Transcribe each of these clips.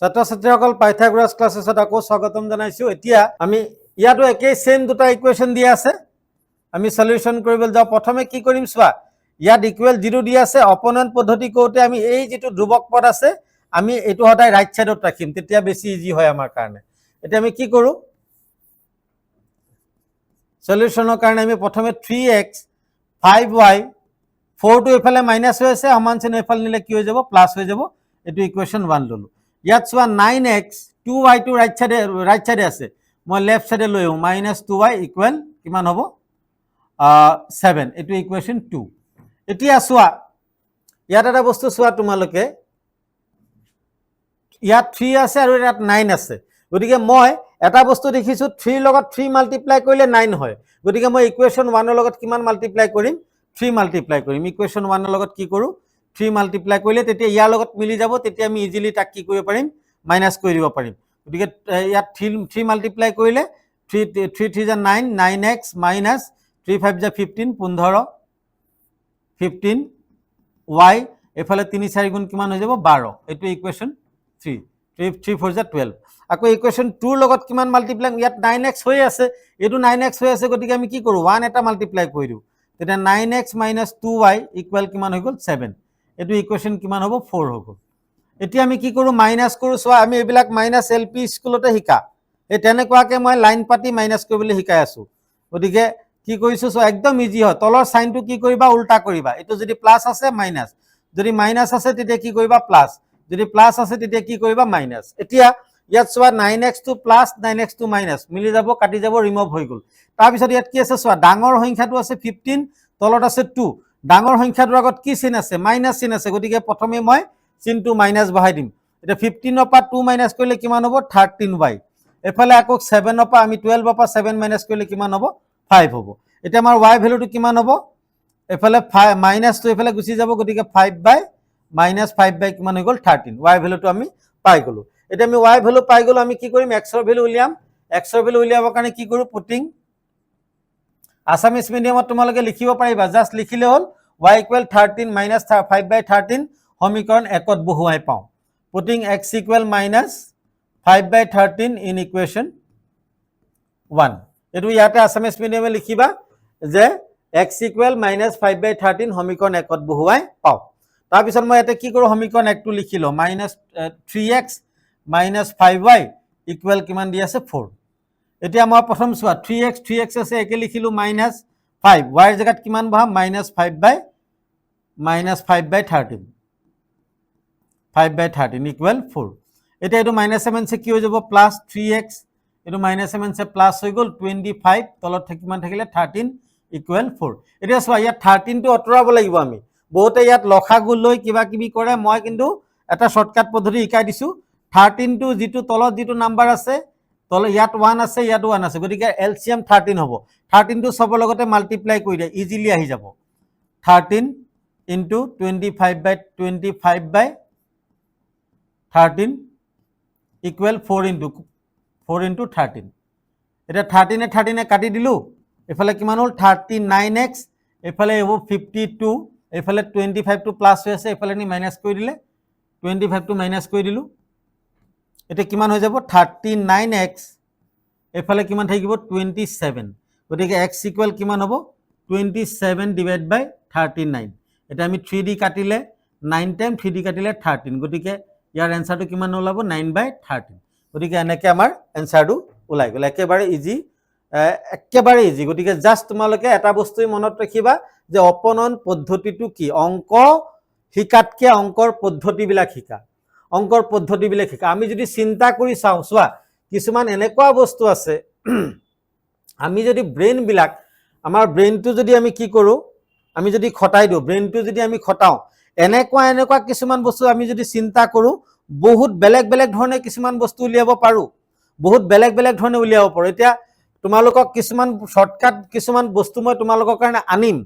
ছাত্ৰ ছাত্ৰীসকল পাইথাগোৰাছ ক্লাছেছত আকৌ স্বাগতম জনাইছোঁ। এতিয়া আমি ইয়াতো একেই সেম দুটা ইকুৱেশ্যন দিয়া আছে, আমি সলিউশন কৰিবলৈ যাওঁ। প্ৰথমে কি কৰিম চোৱা, ইয়াত ইকুৱেল 0 দিয়া আছে। অপোনেণ্ট পদ্ধতি কৰোঁতে আমি এই যিটো ধ্ৰুৱক পদ আছে আমি এইটো সদায় ৰাইট সাইডত ৰাখিম, তেতিয়া বেছি ইজি হয় আমাৰ কাৰণে। এতিয়া আমি কি কৰোঁ, সলিউশনৰ কাৰণে আমি প্ৰথমে 3x 5y 4 টো এফালে মাইনাস হৈ আছে, সমান চিহ্ন এফালে নিলে কি হৈ যাব, প্লাস হৈ যাব। এইটো ইকুৱেশ্যন 1 ললো। ইয়াত চোৱা 9x 2y টো ৰাইট সাইডে আছে, মই লেফট সাইডে লৈ আহোঁ, -2y ইকুৱেল কিমান হ'ব 7। এইটো ইকুৱেশ্যন 2। এতিয়া চোৱা ইয়াত এটা বস্তু চোৱা, তোমালোকে ইয়াত 3 আছে আৰু ইয়াত 9 আছে, গতিকে মই এটা বস্তু দেখিছোঁ 3 লগত 3 মাল্টিপ্লাই কৰিলে 9 হয়, গতিকে মই ইকুৱেশ্যন 1 ৰ লগত কিমান মাল্টিপ্লাই কৰিম, 3 মাল্টিপ্লাই কৰিম। ইকুৱেশ্যন 1 ৰ লগত কি কৰোঁ, 3 মাল্টিপ্লাই কৰিলে তেতিয়া ইয়াৰ লগত মিলি যাব, তেতিয়া আমি ইজিলি তাক কি কৰিব পাৰিম, মাইনাছ কৰি দিব পাৰিম। গতিকে ইয়াত 3 মাল্টিপ্লাই কৰিলে 3 3 = 9, 9x মাইনাছ 3 5 = 15, 15 y এফালে 3 4 গুণ কিমান হৈ যাব 12। এইটো ইকুৱেশ্যন 3, 3 4 = 12। আকৌ ইকুৱেশ্যন 2 ৰ লগত কিমান মাল্টিপ্লাই, ইয়াত 9x হৈ আছে, এইটো 9x হৈ আছে, গতিকে আমি কি কৰোঁ 1 এটা মাল্টিপ্লাই কৰি দিওঁ, তেতিয়া 9x মাইনাছ 2y ইকুৱেল কিমান হৈ গ'ল 7। এইটো ইকুৱেশ্যন কিমান হ'ব 4 হৈ গ'ল। এতিয়া আমি কি কৰোঁ, মাইনাছ কৰোঁ। চোৱা আমি এইবিলাক মাইনাছ LP স্কুলতে শিকা, এই তেনেকুৱাকৈ মই লাইন পাতি মাইনাছ কৰিবলৈ শিকাই আছোঁ। গতিকে কি কৰিছোঁ চোৱা, একদম ইজি হয়। তলৰ চাইনটো কি কৰিবা, উল্টা কৰিবা। এইটো যদি প্লাছ আছে মাইনাছ, যদি মাইনাছ আছে তেতিয়া কি কৰিবা প্লাছ, যদি প্লাছ আছে তেতিয়া কি কৰিবা মাইনাছ। এতিয়া ইয়াত চোৱা 9x টো প্লাছ 9x টো মাইনাছ, মিলি যাব, কাটি যাব, ৰিমভ হৈ গ'ল। তাৰপিছত ইয়াত কি আছে চোৱা, ডাঙৰ সংখ্যাটো আছে 15, তলত আছে 2। ডাঙৰ সংখ্যাটোৰ আগত কি চিন আছে, মাইনাছ চিন আছে, গতিকে প্ৰথমে মই চিনটো মাইনাছ বহাই দিম। এতিয়া 15 ৰ পৰা 2 মাইনাছ কৰিলে কিমান হ'ব 13y। এফালে আকৌ 7 ৰ পৰা আমি 12 ৰ পৰা 7 মাইনাছ কৰিলে কিমান হ'ব 5 হ'ব। এতিয়া আমাৰ y ভেলুটো কিমান হ'ব, এফালে মাইনাছটো এফালে গুচি যাব, গতিকে 5 কিমান হৈ গ'ল 13। y ভেলুটো আমি পাই গ'লো। এতিয়া আমি y ভেলু পাই গ'লো, আমি কি কৰিম x ৰ ভেলু উলিয়াম। x ৰ ভেলু উলিয়াবৰ কাৰণে কি কৰোঁ, পুটিং আছামিছ মিডিয়ামত তোমালোকে লিখিব পাৰিবা, জাষ্ট লিখিলে হ'ল y ইকুৱেল 13 মাইনাছ 5/13 সমীকৰণ 1ত বহুৱাই পাওঁ। Putting x equal minus 5/13 in equation 1। এইটো ইয়াতে আছামিছ মিডিয়ামে লিখিবা যে x ইকুৱেল মাইনাছ 5/13 সমীকৰণ 1ত বহুৱাই পাওঁ। তাৰপিছত মই ইয়াতে কি কৰোঁ, সমীকৰণ 1টো লিখি লওঁ, -3x মাইনাছ 5y ইকুৱেল কিমান দি আছে 4। এতিয়া মই প্ৰথম চোৱা 3x আছে, একে লিখিলোঁ -5, y ৰ জেগাত কিমান বহাম -5/13 ইকুৱেল 4। এতিয়া এইটো -7 কি হৈ যাব প্লাছ 3x, এইটো -7 প্লাছ হৈ গ'ল 25, তলত কিমান থাকিলে 13 ইকুৱেল 4। এতিয়া চোৱা ইয়াত 13টো আঁতৰাব লাগিব আমি, বহুতে ইয়াত লসাগু লৈ কিবা কিবি কৰে, মই কিন্তু এটা শ্বৰ্টকাট পদ্ধতি শিকাই দিছোঁ। 13টো যিটো তলত যিটো নাম্বাৰ আছে, তলত ইয়াত 1 আছে, ইয়াতো 1 আছে, গতিকে এলচিএম 13 হ'ব। 13টো চবৰ লগতে মাল্টিপ্লাই কৰি দিয়ে, ইজিলি আহি যাব। 13 ইনটু 25/13 ইকুৱেল 4 ইনটু 13। এতিয়া 13 কাটি দিলোঁ, এইফালে কিমান হ'ল 39x, এইফালে হ'ব 52, এইফালে 25টো প্লাছ হৈ আছে, এইফালে নি মাইনাছ কৰি দিলে 25টো মাইনাছ কৰি দিলোঁ। এতিয়া কিমান হৈ যাব 39x, এইফালে কিমান থাকিব 27, গতিকে x ইকুৱেল কিমান হ'ব 27/39। এতিয়া আমি 3 দি কাটিলে 9 টাইম, 3 দি কাটিলে 13, গতিকে ইয়াৰ এনচাৰটো কিমান ওলাব 9/13। গতিকে এনেকৈ আমাৰ এনচাৰটো ওলাই গ'ল। একেবাৰে ইজি। গতিকে জাষ্ট তোমালোকে এটা বস্তুৱে মনত ৰাখিবা যে অপনন পদ্ধতিটো কি, অংক শিকাতকৈ অংকৰ পদ্ধতিবিলাক শিকা, আমি যদি চিন্তা কৰি চাওঁ, চোৱা কিছুমান এনেকুৱা বস্তু আছে আমি যদি আমাৰ ব্ৰেইনটো যদি আমি কি কৰোঁ, আমি যদি খটাই দিওঁ, ব্ৰেইনটো যদি আমি খটাওঁ, এনেকুৱা কিছুমান বস্তু আমি যদি চিন্তা কৰোঁ, বহুত বেলেগ ধৰণে কিছুমান বস্তু উলিয়াব পাৰোঁ, এতিয়া তোমালোকক কিছুমান শ্বৰ্টকাট কিছুমান বস্তু মই তোমালোকৰ কাৰণে আনিম,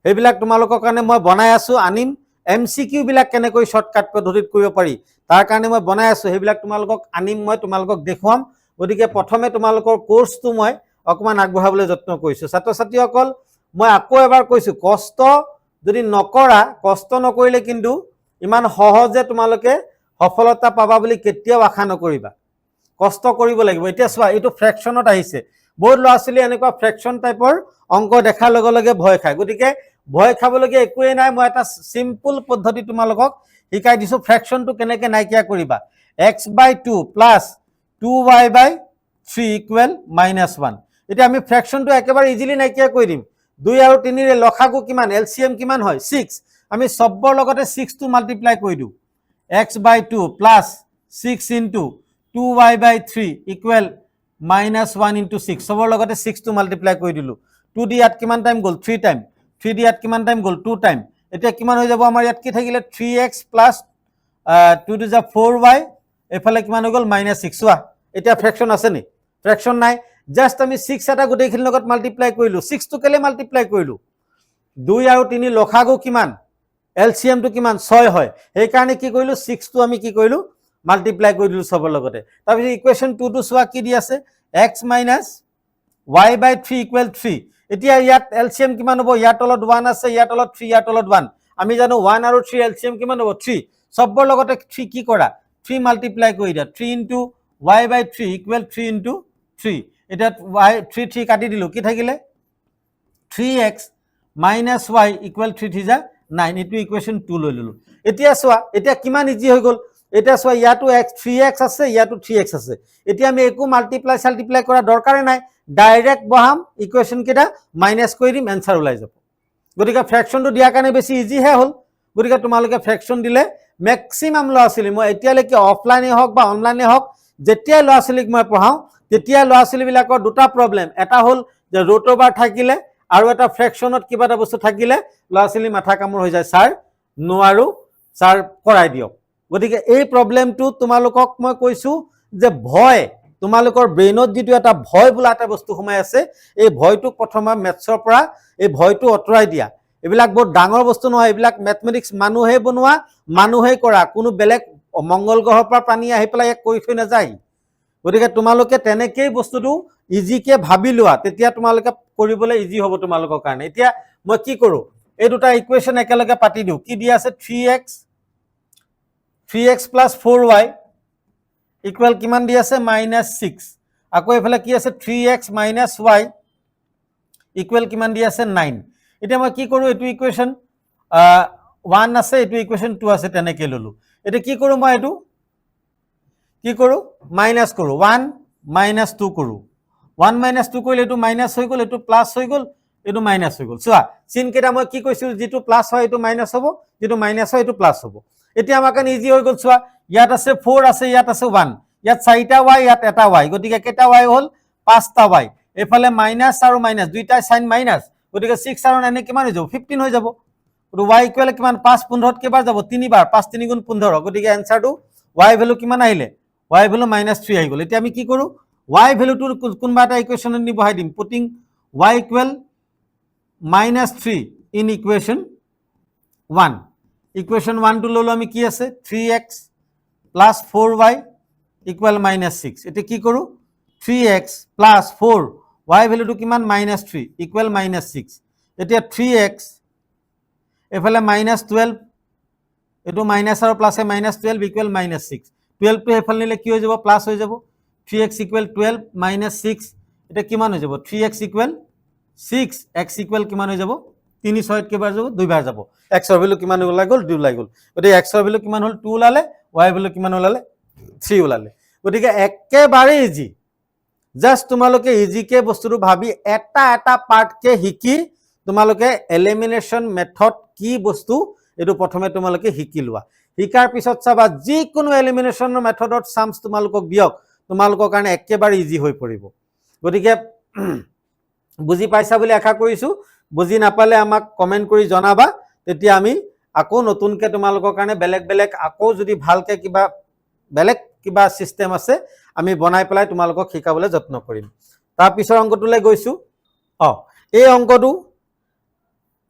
সেইবিলাক তোমালোকৰ কাৰণে মই বনাই আছোঁ, আনিম। MCQ বিলাক কেনেকৈ শ্বৰ্টকাট পদ্ধতিত কৰিব পাৰি তাৰ কাৰণে মই বনাই আছোঁ, সেইবিলাক তোমালোকক আনিম, মই তোমালোকক দেখুৱাম। গতিকে প্ৰথমে তোমালোকৰ কোৰ্চটো মই অকণমান আগবঢ়াবলৈ যত্ন কৰিছোঁ। ছাত্ৰ ছাত্ৰীসকল মই আকৌ এবাৰ কৈছোঁ, কষ্ট যদি নকৰা, কষ্ট নকৰিলে কিন্তু ইমান সহজে তোমালোকে সফলতা পাবা বুলি কেতিয়াও আশা নকৰিবা, কষ্ট কৰিব লাগিব। এতিয়া চোৱা, এইটো ফ্ৰেকশ্যনত আহিছে। বহুত ল'ৰা ছোৱালী এনেকুৱা ফ্ৰেকশ্যন টাইপৰ অংক দেখাৰ লগে লগে ভয় খায়। গতিকে ভয় খাবলগীয়া একোৱেই নাই। মই এটা চিম্পল পদ্ধতি তোমালোকক শিকাই দিছোঁ, ফ্ৰেকশ্যনটো কেনেকৈ নাইকিয়া কৰিবা। x/2 plus 2y/3 equal -1। এতিয়া আমি ফ্ৰেকশ্যনটো একেবাৰে ইজিলি নাইকিয়া কৰি দিম। 2 আৰু 3ৰে লসাগু কিমান, এলচিএম কিমান হয় 6। আমি চবৰ লগতে 6টো মাল্টিপ্লাই কৰি দিওঁ। x/2 plus 6 into 2y/3 equal -1 into 6। চবৰ লগতে 6টো মাল্টিপ্লাই কৰি দিলোঁ। 2 দি ইয়াত কিমান টাইম গ'ল, 3 টাইম। 3 দি ইয়াত কিমান টাইম গ'ল, 2 টাইম। এতিয়া কিমান হৈ যাব আমাৰ ইয়াত কি থাকিলে, 3x প্লাছ 2 টু যা 4y, এইফালে কিমান হৈ গ'ল -6। চোৱা এতিয়া ফ্ৰেকশ্যন আছে নি, ফ্ৰেকশ্যন নাই। জাষ্ট আমি 6 এটা গোটেইখিনিৰ লগত মাল্টিপ্লাই কৰিলোঁ। 6টো কেলে মাল্টিপ্লাই কৰিলোঁ, 2 আৰু 3 লসাগু কিমান, এলচিএমটো কিমান, 6 হয়। সেইকাৰণে কি কৰিলোঁ, 6টো আমি কি কৰিলোঁ মাল্টিপ্লাই কৰি দিলোঁ চবৰ লগতে। তাৰপিছত ইকুৱেশ্যন 2টো চোৱা কি দি আছে, x মাইনাছ y/3 ইকুৱেল 3। এতিয়া ইয়াত এলচিএম কিমান হ'ব, ইয়াৰ তলত 1 আছে, ইয়াৰ তলত 3, ইয়াৰ তলত 1। আমি জানো 1 আৰু 3 এলচিএম কিমান হ'ব, 3। চবৰ লগতে 3 কি কৰা, 3 মাল্টিপ্লাই কৰি দিয়া। 3 ইনটু y/3 ইকুৱেল 3 ইনটু 3। এতিয়া y 3 কাটি দিলোঁ, কি থাকিলে 3x মাইনাছ y ইকুৱেল 3 3 যা 9। এইটো ইকুৱেশ্যন 2 লৈ ল'লোঁ। এতিয়া চোৱা, এতিয়া কিমান ইজি হৈ গ'ল। এতিয়া চোৱা, ইয়াতো 3x আছে, ইয়াতো 3x আছে। এতিয়া আমি একো মাল্টিপ্লাই কৰা দৰকাৰে নাই, ডাইৰেক্ট বহাম, ইকুৱেশ্যন কেইটা মাইনাছ কৰি দিম, এনচাৰ ওলাই যাব। গতিকে ফ্ৰেকশ্যনটো দিয়াৰ কাৰণে বেছি ইজিহে হ'ল। গতিকে তোমালোকে ফ্ৰেকশ্যন দিলে মেক্সিমাম ল'ৰা ছোৱালী, মই এতিয়ালৈকে অফলাইনে হওক বা অনলাইনে হওক, যেতিয়াই ল'ৰা ছোৱালীক মই পঢ়াওঁ তেতিয়া ল'ৰা ছোৱালীবিলাকৰ দুটা প্ৰব্লেম। এটা হ'ল যে ৰুট অভাৰ থাকিলে আৰু এটা ফ্ৰেকশ্যনত কিবা এটা বস্তু থাকিলে ল'ৰা ছোৱালী মাথা কামোৰ হৈ যায়, ছাৰ নোৱাৰোঁ, ছাৰ কৰাই দিয়ক। গতিকে এই প্ৰব্লেমটো তোমালোকক মই কৈছোঁ যে ভয়, তোমালোকৰ ব্ৰেইনত যিটো এটা ভয় বোলা এটা বস্তু সোমাই আছে, এই ভয়টোক প্ৰথমে মেথছৰ পৰা এই ভয়টো আঁতৰাই দিয়া। এইবিলাক বহুত ডাঙৰ বস্তু নহয়, এইবিলাক মেথমেটিক্স মানুহে বনোৱা, মানুহে কৰা, কোনো বেলেগ মংগল গ্ৰহৰ পৰা প্ৰাণী আহি পেলাই ইয়াক কৰি থৈ নাযায়। গতিকে তোমালোকে তেনেকেই বস্তুটো ইজিকে ভাবি লোৱা, তেতিয়া তোমালোকে কৰিবলৈ ইজি হ'ব তোমালোকৰ কাৰণে। এতিয়া মই কি কৰোঁ, এই দুটা ইকুৱেশ্যন একেলগে পাতি দিওঁ। কি দি আছে, 3x প্লাছ 4y ইকুৱেল কিমান দি আছে, -6। আকৌ এইফালে কি আছে, 3x মাইনাছ y ইকুৱেল কিমান দি আছে, 9। এতিয়া মই কি কৰোঁ, এইটো ইকুৱেশ্যন 1 আছে, এইটো ইকুৱেশ্যন 2 আছে, তেনেকৈ ল'লোঁ। এতিয়া কি কৰোঁ, মই এইটো কি কৰোঁ, মাইনাছ কৰোঁ, 1 - 2 কৰোঁ। 1 - 2 কৰিলে এইটো মাইনাছ হৈ গ'ল, এইটো প্লাছ হৈ গ'ল, এইটো মাইনাছ হৈ গ'ল। চোৱা চিনকেইটা মই কি কৈছোঁ, যিটো প্লাছ হয় এইটো মাইনাছ হ'ব, যিটো মাইনাছ হয় এইটো প্লাছ হ'ব। এতিয়া আমাৰ কাৰণে ইজি হৈ গ'ল। চোৱা ইয়াত আছে 4 আছে, ইয়াত আছে 1, ইয়াত 4টা y, ইয়াত এটা y, গতিকে কেইটা y হ'ল, 5টা y। এইফালে মাইনাছ আৰু মাইনাছ দুইটাই চাইন মাইনাছ, গতিকে 6 আৰু 9 কিমান হৈ যাব, 15 হৈ যাব। y ইকুৱেল কিমান, 5 15ত কেইবাৰ যাব, 3 বাৰ, 5 3 গুণ 15। গতিকে এনচাৰটো y ভেলু কিমান আহিলে, y ভেলু -3 আহি গ'ল। এতিয়া আমি কি কৰোঁ, y ভেলুটো কোনোবা এটা ইকুৱেশ্যনত নি বহাই দিম, putting y equal -3 in equation 1। Equation 1টো ল'লোঁ আমি, কি আছে, 3x প্লাছ 4y ইকুৱেল -6। এতিয়া কি কৰোঁ, 3x প্লাছ 4, y ভেলুটো কিমান, -3 ইকুৱেল -6। এতিয়া 3x এইফালে -12, এইটো মাইনাছ আৰু প্লাছে -12 ইকুৱেল -6। 12টো সেইফালে নিলে কি হৈ যাব, প্লাছ হৈ যাব। 3x ইকুৱেল 12 -6, এতিয়া কিমান হৈ যাব, 3x ইকুৱেল 6, x ইকুৱেল কিমান হৈ যাব, 3 6 কেইবাৰ যাব, 2 বাৰ যাব। xৰ ভেলু কিমান ওলাই গ'ল, 2 ওলাই গ'ল। গতিকে xৰ ভেলু কিমান হ'ল, 2 ওলালে, y ভেলু কিমান ওলালে, 3 ওলালে। গতিকে একেবাৰে ইজি, জাষ্ট তোমালোকে ইজিকে বস্তুটো ভাবি এটা এটা পাৰ্টকে শিকি তোমালোকে এলিমিনেশ্যন মেথড কি বস্তু এইটো প্ৰথমে তোমালোকে শিকি লোৱা। শিকাৰ পিছত চাবা যিকোনো এলিমিনেশ্যনৰ মেথডত চামছ তোমালোকক দিয়ক, তোমালোকৰ কাৰণে একেবাৰে ইজি হৈ পৰিব। গতিকে বুজি পাইছা বুলি আশা কৰিছোঁ। বুজি নাপালে আমাক কমেণ্ট কৰি জনাবা, তেতিয়া আমি আকৌ নতুনকৈ তোমালোকৰ কাৰণে বেলেগ বেলেগ আকৌ যদি ভালকৈ কিবা বেলেগ কিবা ছিষ্টেম আছে আমি বনাই পেলাই তোমালোকক শিকাবলৈ যত্ন কৰিম। তাৰপিছৰ অংকটোলৈ গৈছোঁ। এই অংকটো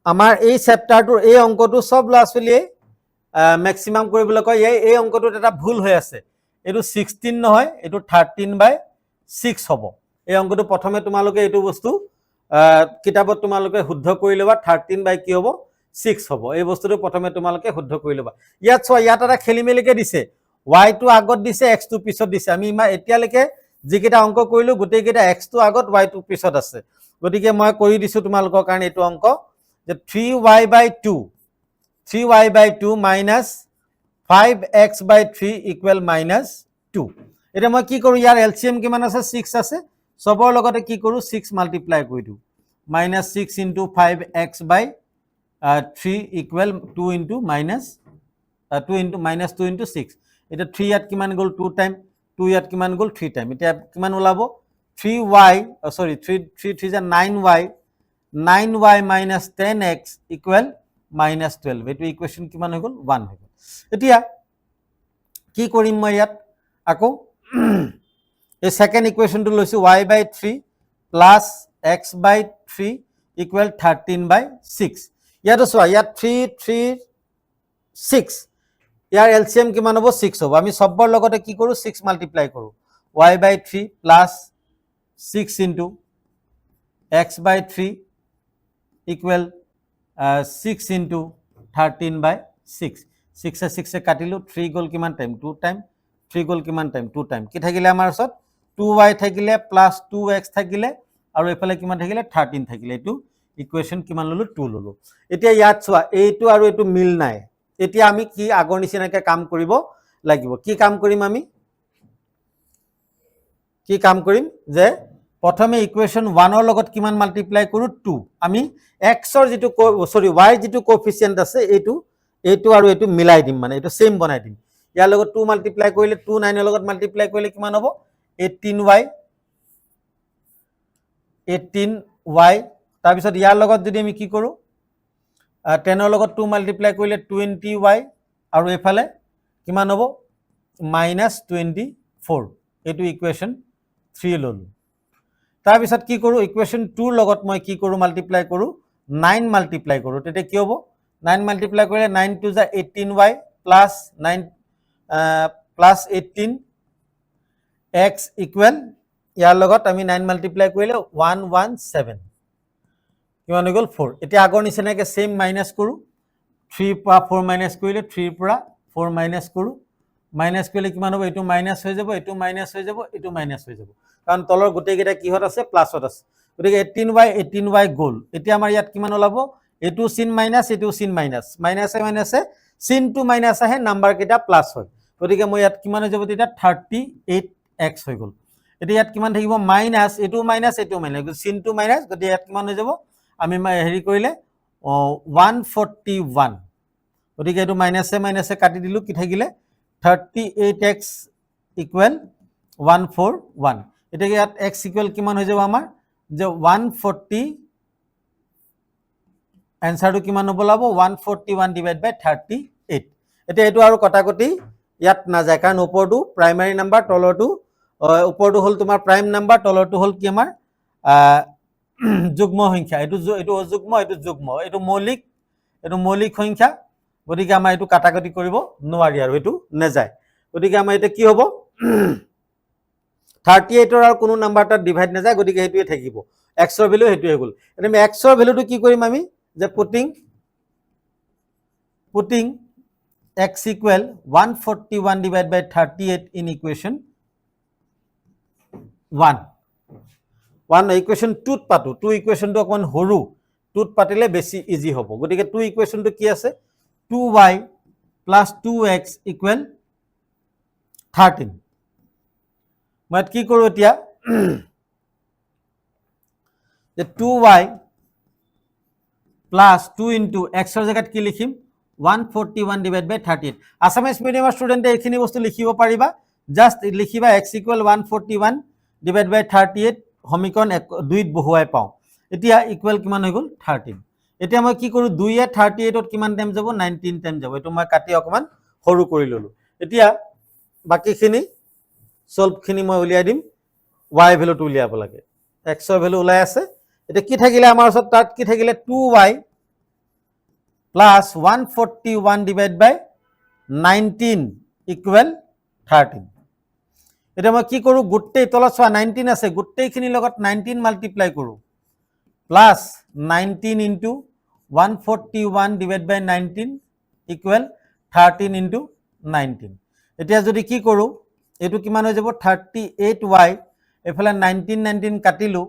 আমাৰ এই চেপ্টাৰটোৰ এই অংকটো সব ল'ৰা ছোৱালীয়ে মেক্সিমাম কৰিবলৈ কয়। এই অংকটোত এটা ভুল হৈ আছে, এইটো 16 নহয়, এইটো 13/6 হ'ব। এই অংকটো প্ৰথমে তোমালোকে এইটো বস্তু কিতাপত তোমালোকে শুদ্ধ কৰি ল'বা, 13 কি হ'ব, 6 হ'ব। এই বস্তুটো প্ৰথমে তোমালোকে শুদ্ধ কৰি ল'বা। ইয়াত চোৱা, ইয়াত এটা খেলি মেলিকে দিছে, y টো আগত দিছে x টো পিছত দিছে আমি এতিয়ালৈকে যিকেইটা অংক কৰিলো গোটেইকেইটা x টো আগত y টো পিছত আছে গতিকে মই কৰি দিছো তোমালোকৰ কাৰণে এইটো অংক যে 3y/2 3y/2 minus 5x/3 equal -2 এটা মই কি কৰো ইয়াৰ এলসিএম কিমান আছে 6 আছে সবৰ লগতে কি কৰো 6 মাল্টিপ্লাই কৰি দিও -6 into 5x/3 equal 2 into -2 into 6 এটা 3 ইয়াত কিমান গল 2 টাইম 2 ইয়াত কিমান গল 3 টাইম এটা কিমান ওলাব 3y sorry 3 is 9y 9y minus 10x equal -12 এটো ইকুৱেশ্যন কিমান হৈ গল 1 হৈ গল এতিয়া কি কৰিম মই ইয়াত আকৌ এই সেকেন্ড ইকুৱেশ্যনটো লৈছো y/3 plus x/3 equal 13/6 ইয়াতো চোৱা ইয়াত 3 3 6 ইয়াৰ এলসিএম কিমান হ'ব 6 হ'ব আমি সবৰ লগতে কি কৰো 6 মাল্টিপ্লাই কৰো y/3 plus 6 into x/3 equal 6 into 13/6 6 এ 6 এ কাটিলো 3 গল কিমান টাইম 2 টাইম 3 গল কিমান টাইম 2 টাইম কি থাকিলে আমাৰ ওচৰত 2y থাকিলে প্লাস 2x থাকিলে আৰু এফালে কিমান থাকিলে 13 থাকিলে এটো ইকুৱেশ্যন কিমান ললো 2 ললো এতিয়া ইয়াত চোৱা এইটো আৰু এইটো মিল নাই এতিয়া আমি কি আগৰ নিচিনাকৈ কাম কৰিব লাগিব কি কাম কৰিম আমি কি কাম কৰিম যে প্ৰথমে ইকুৱেশ্যন 1 ৰ লগত কিমান মাল্টিপ্লাই কৰো 2 আমি x ৰ যেটো সৰি y যেটো কোএফিচিয়েন্ট আছে এইটো আৰু এইটো মিলাই দিম মানে এইটো সেম বনাই দিম ইয়াৰ লগত 2 মাল্টিপ্লাই কৰিলে 2 9 ৰ লগত মাল্টিপ্লাই কৰিলে কিমান হ'ব 18y তাৰ পিছত ইয়াৰ লগত যদি আমি কি কৰো 10 ৰ লগত 2 মাল্টিপ্লাই কৰিলে 20y আৰু এফালে কিমান হ'ব -24 এইটো ইকুৱেশ্যন 3 ললো তাৰ পিছত কি কৰো ইকুৱেশ্যন 2 ৰ লগত মই কি কৰো মাল্টিপ্লাই কৰো 9 মাল্টিপ্লাই কৰো তেতে কি হ'ব 9 মাল্টিপ্লাই কৰিলে 9 to 18y plus 9 plus 18 x equal ইয়াৰ লগত আমি 9 মাল্টিপ্লাই কৰিলে 117 কিমান হৈ গল 4 এতিয়া আগৰ নিচিনাকৈ সেম মাইনাস কৰো 3 পৰা 4 মাইনাস কৰিলে 3 পৰা 4 মাইনাস কৰো মাইনাস কৰিলে কিমান হ'ব এটো মাইনাস হৈ যাব এটো মাইনাস হৈ যাব এটো মাইনাস হৈ যাব কাৰণ তলৰ গোটেইকেইটা কিহত আছে প্লাসত আছে গতিকে 18y গল এতিয়া আমাৰ ইয়াত কিমান ওলাব এটো চিন মাইনাস এটো চিন মাইনাস মাইনাসে মাইনাসে চিন টু মাইনাস আহে নাম্বাৰ কেইটা প্লাস হয় গতিকে মই ইয়াত কিমান হৈ যাব তেতিয়া 38x হৈ গল এতিয়া ইয়াত কিমান থাকিব মাইনাস এটো মাইনাস এটো মাইনাস চিন টু মাইনাস গতিকে ইয়াত কিমান হৈ যাব আমি হেৰি কৰিলে 141 গতিকে এটো মাইনাসে মাইনাসে কাটি দিলু কি থাকিলে 38x equal 141 এতিয়া ইয়াত x equal কিমান হৈ যাব আমাৰ যে 140 आंसर किमान बोलाब 141 डिवाइड बाय 38 এটা এটো আৰু কটাকটি ইয়াত না যায় কাৰণ ওপৰটো প্ৰাইমাৰী নাম্বাৰ তলৰটো ওপৰটো হল তোমাৰ প্ৰাইম নাম্বাৰ তলৰটো হল কি আমাৰ যুগ্ম সংখ্যা এটো অযুগ্ম এটো যুগ্ম এটো মৌলিক সংখ্যা গতিকে আমাৰ এটো কাটাকটি কৰিব নোৱাৰি আৰু এটো না যায় গতিকে আমাৰ এটা কি হ'ব 38 ৰ আৰু কোনো নাম্বাৰটা ডিভাইড না যায় গতিকে হেতুৱে থাকিব x ৰ ভ্যালু হেতুৱে গল এটা আমি x ৰ ভ্যালুটো কি কৰিম আমি যে putting x equal 141 divided by 38 in equation 1 equation 2 পাতো 2 equation to অকমান হৰু 2 পাতিলে বেছি ইজি হ'ব গতিকে 2 equation to কি আছে 2y plus 2x equal 13 মই কি কৰো এতিয়া যে 2y plus 2 into x ৰ জায়গাত কি লিখিম 141 divided by 38 আসামিজ মিডিয়ামৰ ষ্টুডেন্টে এইখিনি বস্তু লিখিব পাৰিবা জাস্ট লিখিবা x equal 141 divided by 38 সমীকৰণ 2 ত বহুৱাই পাও এতিয়া ইকুৱেল কিমান হৈ গল 13 এতিয়া মই কি কৰো 2 এ 38 ত কিমান টাইম যাব 19 টাইম যাব এটো মই কাটি অকমান সৰু কৰি ললো এতিয়া বাকিখিনি সলভ খিনি মই উলিয়াই দিম y ভ্যালুটো উলিয়াব লাগে x ৰ ভ্যালু উলাই আছে এটা কি থাকিলে আমাৰ ওচৰত তাত কি থাকিলে 2y plus 141 divided by 19 equal 13 এটা মই কি কৰো গুটেই তলত সোৱা 19 আছে গুটেইখিনি লগত 19 মাল্টিপ্লাই কৰো plus 19 into 141 divided by 19 equal 13 into 19 এতিয়া যদি কি কৰোঁ, এইটো কিমান হৈ যাব 38y, এইফালে 19 কাটিলোঁ,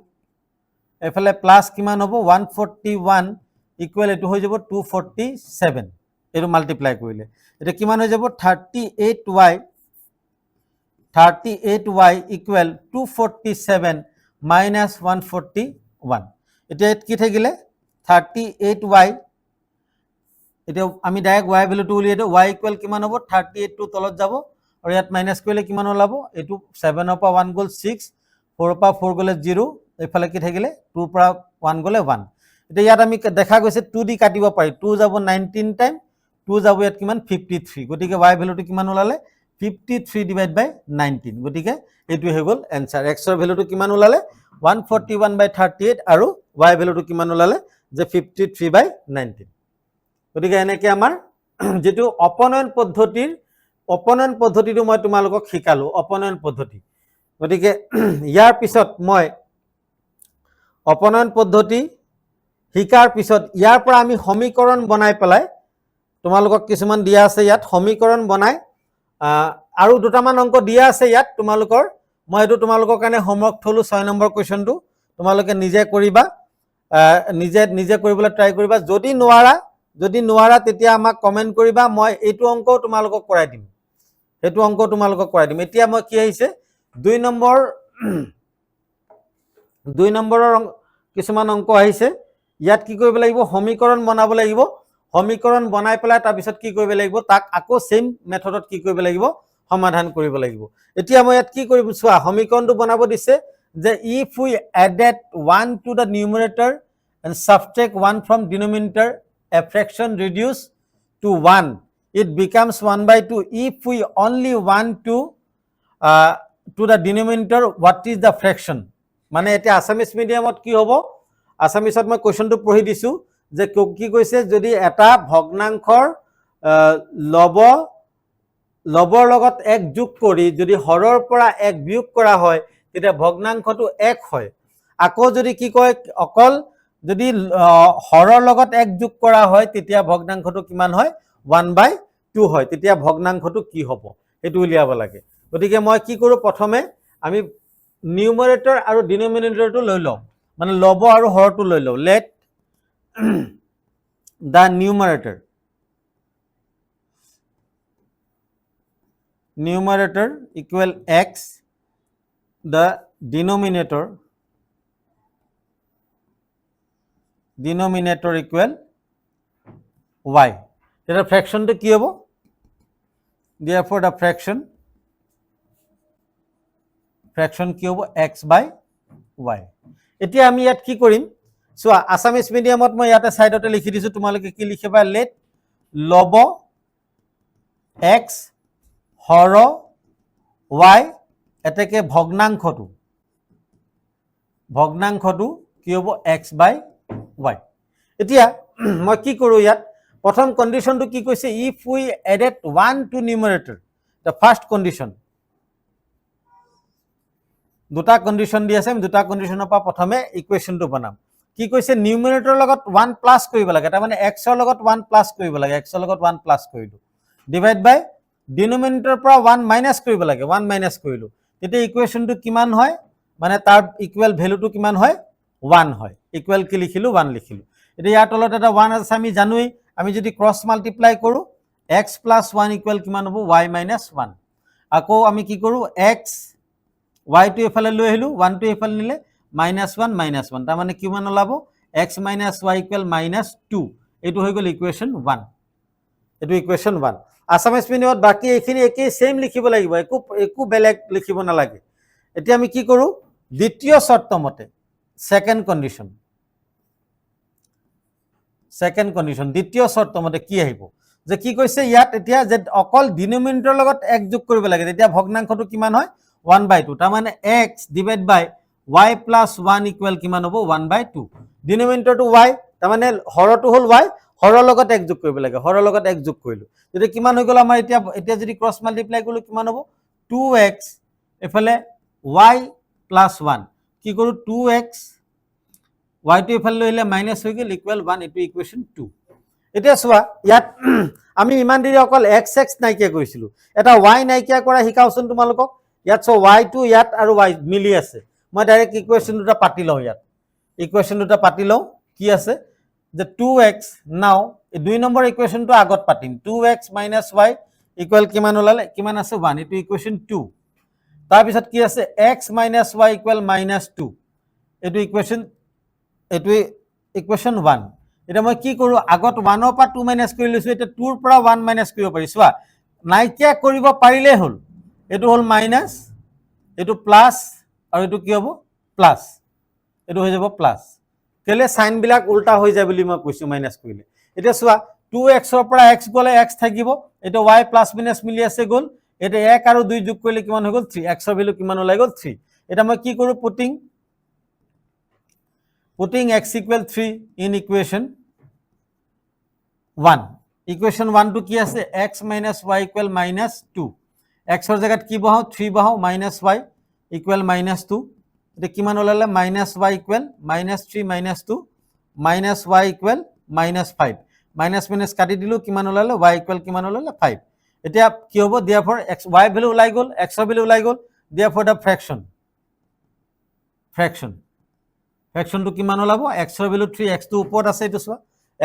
এইফালে প্লাছ কিমান হ'ব 141 ইকুৱেল এইটো হৈ যাব 247, এইটো মাল্টিপ্লাই কৰিলে এতিয়া কিমান হৈ যাব 38y ইকুৱেল 247 মাইনাছ 141। এতিয়া কি থাকিলে 38y, এতিয়া আমি ডাইৰেক্ট y ভেলুটো উলিয়াই দিওঁ, y ইকুৱেল কিমান হ'ব 38টো তলত যাব আৰু ইয়াত মাইনাছ কৰিলে কিমান ওলাব, এইটো 7ৰ পৰা 1 গ'ল 6, 4ৰ পৰা 4 গ'লে 0, এইফালে কি থাকিলে 2ৰ পৰা 1 গ'লে 1। এতিয়া ইয়াত আমি দেখা গৈছে 2 দি কাটিব পাৰি, 2 যাব 19 টাইম, 2 যাব ইয়াত কিমান 53, গতিকে y ভেলুটো কিমান ওলালে 53 ডিভাইড বাই 19, গতিকে এইটোৱে হৈ গ'ল এনচাৰ। এক্সৰ ভেলুটো কিমান ওলালে 141/38 আৰু y ভেলুটো কিমান ওলালে যে 53/19। গতিকে এনেকৈ আমাৰ যেটো অপনয়ন পদ্ধতিটো মই তোমালোকক শিকালোঁ, অপনয়ন পদ্ধতি। গতিকে ইয়াৰ পিছত মই অপনয়ন পদ্ধতি শিকাৰ পিছত ইয়াৰ পৰা আমি সমীকৰণ বনাই পেলাই, তোমালোকক কিছুমান দিয়া আছে ইয়াত সমীকৰণ বনাই, আৰু দুটামান অংক দিয়া আছে ইয়াত তোমালোকৰ, মই এইটো তোমালোকৰ কাৰণে হোমৱৰ্ক থলোঁ 6 নম্বৰ কুৱেশ্যনটো, তোমালোকে নিজে কৰিবা, নিজে কৰিবলৈ ট্ৰাই কৰিবা। যদি নোৱাৰা তেতিয়া আমাক কমেণ্ট কৰিবা, মই এইটো অংকও তোমালোকক কৰাই দিম, সেইটো অংক তোমালোকক কৰাই দিম। এতিয়া মই কি আহিছে 2 নম্বৰৰ কিছুমান অংক আহিছে, ইয়াত কি কৰিব লাগিব সমীকৰণ বনাব লাগিব, সমীকৰণ বনাই পেলাই তাৰপিছত কি কৰিব লাগিব তাক আকৌ সেম মেথডত কি কৰিব লাগিব সমাধান কৰিব লাগিব। এতিয়া মই ইয়াত কি কৰিব চোৱা, সমীকৰণটো বনাব দিছে যে if we added 1 to the numerator and subtract 1 from denominator, a fraction reduced to 1, it becomes 1/2. If we only want to the denominator, what is the fraction? মানে এটা আসামিজ মিডিয়ামত কি হ'ব, আসামিজত মই কোৱেশ্যনটো পঢ়ি দিছোঁ যে কি কৈছে, যদি এটা ভগ্নাংশৰ লবৰ লগত 1 যোগ কৰি যদি হৰৰ পৰা 1 বিয়োগ কৰা হয় তেতিয়া ভগ্নাংশটো 1 হয়। আকৌ যদি কি কয় অকল যদি হৰৰ লগত 1 যোগ কৰা হয় তেতিয়া ভগ্নাংশটো কিমান হয় 1/2 হয়। তেতিয়া ভগ্নাংশটো কি হ'ব সেইটো উলিয়াব লাগে। গতিকে মই কি কৰোঁ, প্ৰথমে আমি নিউমাৰেটৰ আৰু ডিনমিনেটৰটো লৈ লওঁ, মানে লব আৰু হৰটো লৈ লওঁ। Let the numerator equal x, the denominator equal y. এটা ফ্র্যাকশনটো কি হ'ব, therefore the fraction কি হ'ব x/y। এতিয়া আমি ইয়াত কি কৰিম চোৱা, আসামিজ মিডিয়ামত মই ইয়াতে সাইডতে লিখি দিছোঁ, তোমালোকে কি লিখিবা, লেট লব x হৰ y এতেকে ভগ্নাংশটো কি হ'ব x/y। এতিয়া মই কি কৰোঁ, ইয়াত প্ৰথম কন্ডিশনটো কি কৈছে, if we added 1 to numerator, the first condition, দুটা কন্ডিশন দি আছে, দুটা কন্ডিশনৰ পৰা প্ৰথমে ইকুৱেশ্যনটো বনাম। কি কৈছে, নিউমাৰেটৰৰ লগত 1 প্লাছ কৰিব লাগে, তাৰমানে এক্সৰ লগত 1 প্লাছ কৰিব লাগে, এক্সৰ লগত 1 প্লাছ কৰিলোঁ, ডিভাইড বাই ডিনমিনেটৰৰ পৰা 1 মাইনাছ কৰিব লাগে, 1 মাইনাছ কৰিলোঁ, তেতিয়া ইকুৱেশ্যনটো কিমান হয়, মানে তাৰ ইকুৱেল ভেলুটো কিমান হয় 1 হয়। ইকুৱেল কি লিখিলোঁ 1 লিখিলোঁ। এতিয়া ইয়াৰ তলত এটা 1 আছে আমি জানোৱেই, আমি যদি ক্ৰছ মাল্টিপ্লাই কৰোঁ x + 1 ইকুৱেল কিমান হ'ব y - 1। আকৌ আমি কি কৰোঁ, x y টো এফালে লৈ আহিলোঁ, 1 টো এফালে নিলে -1 তাৰমানে কিমান ওলাব x - y ইকুৱেল -2। এইটো হৈ গ'ল ইকুৱেশ্যন 1, এইটো ইকুৱেশ্যন 1। আসামিজ মিডিয়ামত বাকী এইখিনি একেই সেম লিখিব লাগিব, একো বেলেগ লিখিব নালাগে। এতিয়া আমি কি কৰোঁ, দ্বিতীয় শৰ্ত মতে সেকেন্ড কন্ডিশন, দ্বিতীয় শৰ্ত মতে কি আহিব, যে কি কৈছে ইয়াত এতিয়া যে অকল ডিনমিনেটৰৰ লগত 1 যোগ কৰিব লাগে, তেতিয়া ভগ্নাংশটো কিমান হয় 1/2, তাৰমানে x ডিভাইড বাই y + 1 ইকুৱেল কিমান হ'ব 1/2। ডিনমিনেটৰটো y, তাৰমানে হৰটো হ'ল y, হৰৰ লগত 1 যোগ কৰিব লাগে, হৰৰ লগত 1 যোগ কৰিলোঁ, তেতিয়া কিমান হৈ গ'ল আমাৰ এতিয়া যদি ক্ৰছ মাল্টিপ্লাই কৰিলোঁ কিমান হ'ব 2x, এফালে y + 1, কি কৰোঁ 2x, y টো এফালে লৈ আহিলে মাইনাছ হৈ গ'ল ইকুৱেল 1, এইটো ইকুৱেশ্যন 2। এতিয়া চোৱা ইয়াত আমি ইমান দেৰি অকল এক্স এক্স নাইকিয়া কৰিছিলোঁ, এটা ৱাই নাইকিয়া কৰা শিকাওচোন তোমালোকক। ইয়াত চ ৱাইটো ইয়াত আৰু ৱাই মিলি আছে, মই ডাইৰেক্ট ইকুৱেশ্যন দুটা পাতি লওঁ। ইয়াত ইকুৱেশ্যন দুটা পাতি লওঁ, কি আছে যে 2x নাও 2 নম্বৰ ইকুৱেশ্যনটো আগত পাতিম। 2x মাইনাছ ৱাই ইকুৱেল কিমান ওলালে, কিমান আছে 1, এইটো ইকুৱেশ্যন 2। তাৰপিছত কি আছে x minus Y equal minus 2, এইটো ইকুৱেশ্যন 1। এতিয়া মই কি কৰোঁ, আগত 1ৰ পৰা 2 মাইনাছ কৰি লৈছোঁ, এতিয়া 2ৰ পৰা 1 মাইনাছ কৰিব পাৰি। চোৱা নাইকিয়া কৰিব পাৰিলেই হ'ল, এইটো হ'ল মাইনাছ, এইটো প্লাছ, আৰু এইটো কি হ'ব প্লাছ, এইটো হৈ যাব প্লাছ। কেলে চাইনবিলাক উল্টা হৈ যায় বুলি মই কৈছোঁ মাইনাছ কৰিলে। এতিয়া চোৱা 2xৰ পৰা x গ'লে x থাকিব, এইটো y প্লাছ মাইনাছ মিলি আছে গ'ল, এতিয়া 1 আৰু 2 যোগ কৰিলে কিমান হৈ গ'ল 3, xৰ ভেলু কিমান ওলাই গ'ল 3। এতিয়া মই কি কৰোঁ, putting x equal 3 in equation 1। Equation 1টো কি আছে, x minus Y equal minus 2, xৰ জেগাত কি বহাওঁ 3 বহাওঁ, মাইনাছ ৱাই ইকুৱেল মাইনাছ 2, এতিয়া কিমান ওলালে minus Y equal minus 3 minus 2 minus Y equal minus 5, minus minus কাটি দিলোঁ, কিমান ওলালে ৱাই ইকুৱেল কিমান ওলালে 5। এতিয়া কি হ'ব, দিয়াৰফৰ এক্স ৱাই ভেলু ওলাই গ'ল, এক্সৰ ভেলু ওলাই গ'ল, দিয়াৰফৰ দ্য ফ্ৰেকশ্যনটো কিমান ওলাব, এক্সৰ ভেলু 3, এক্সটো ওপৰত আছে, এইটো চোৱা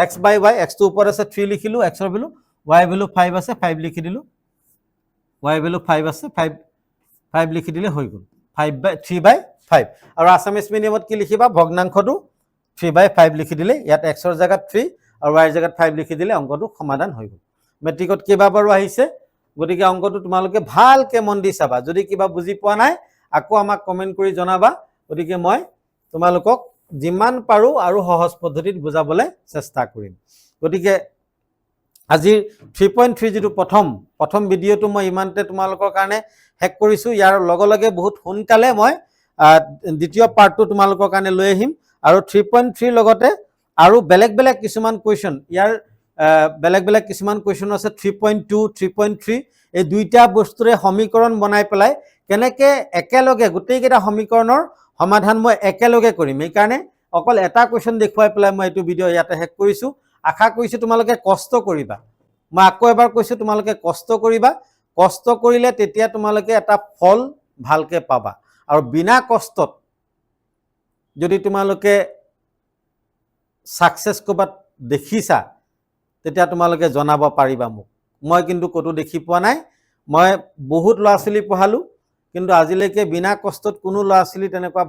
এক্স বাই ৱাই, এক্সটো ওপৰত আছে 3 লিখিলোঁ, এক্সৰ ভেলু ৱাই ভেলু 5 আছে 5 লিখি দিলোঁ, ৱাই ভেলু 5 আছে 5 লিখি দিলে হৈ গ'ল 3/5। আৰু আছামিজ মিডিয়ামত কি লিখিবা, ভগ্নাংশটো 3/5 লিখি দিলে, ইয়াত এক্সৰ জেগাত 3 আৰু ৱাইৰ জেগাত 5 লিখি দিলে অংকটো সমাধান হৈ গ'ল। মেট্ৰিকত কেইবাবাৰো আহিছে, গতিকে অংকটো তোমালোকে ভালকৈ মন দি চাবা। যদি কিবা বুজি পোৱা নাই আকৌ আমাক কমেণ্ট কৰি জনাবা, গতিকে মই তোমালোকক যিমান পাৰোঁ আৰু সহজ পদ্ধতিত বুজাবলৈ চেষ্টা কৰিম। গতিকে আজিৰ 3.3 যিটো প্ৰথম ভিডিঅ'টো মই ইমানতে তোমালোকৰ কাৰণে শেষ কৰিছোঁ। ইয়াৰ লগে লগে বহুত সোনকালে মই দ্বিতীয় পাৰ্টটো তোমালোকৰ কাৰণে লৈ আহিম, আৰু 3.3 লগতে আৰু বেলেগ বেলেগ কিছুমান কুৱেশ্যন, ইয়াৰ বেলেগ বেলেগ কিছুমান কুৱেশ্যন আছে 3.2, 3.3, এই দুইটা বস্তুৰে সমীকৰণ বনাই পেলাই কেনেকৈ একেলগে গোটেইকেইটা সমীকৰণৰ সমাধান মই একেলগে কৰিম। সেইকাৰণে অকল এটা কুৱেশ্যন দেখুৱাই পেলাই মই এইটো ভিডিঅ' ইয়াতে শেষ কৰিছোঁ। আশা কৰিছোঁ তোমালোকে কষ্ট কৰিবা, মই আকৌ এবাৰ কৈছোঁ তোমালোকে কষ্ট কৰিবা, কষ্ট কৰিলে তেতিয়া তোমালোকে এটা ফল ভালকৈ পাবা। আৰু বিনা কষ্টত যদি তোমালোকে ছাকচেছ ক'ৰবাত দেখিছা তেতিয়া তোমালোকে জনাব পাৰিবা মোক। মই কিন্তু ক'তো দেখি পোৱা নাই, মই বহুত ল'ৰা ছোৱালী পঢ়ালোঁ, কিন্তু আজিলৈকে বিনা কষ্টত কোনো ল'ৰা ছোৱালী তেনেকুৱা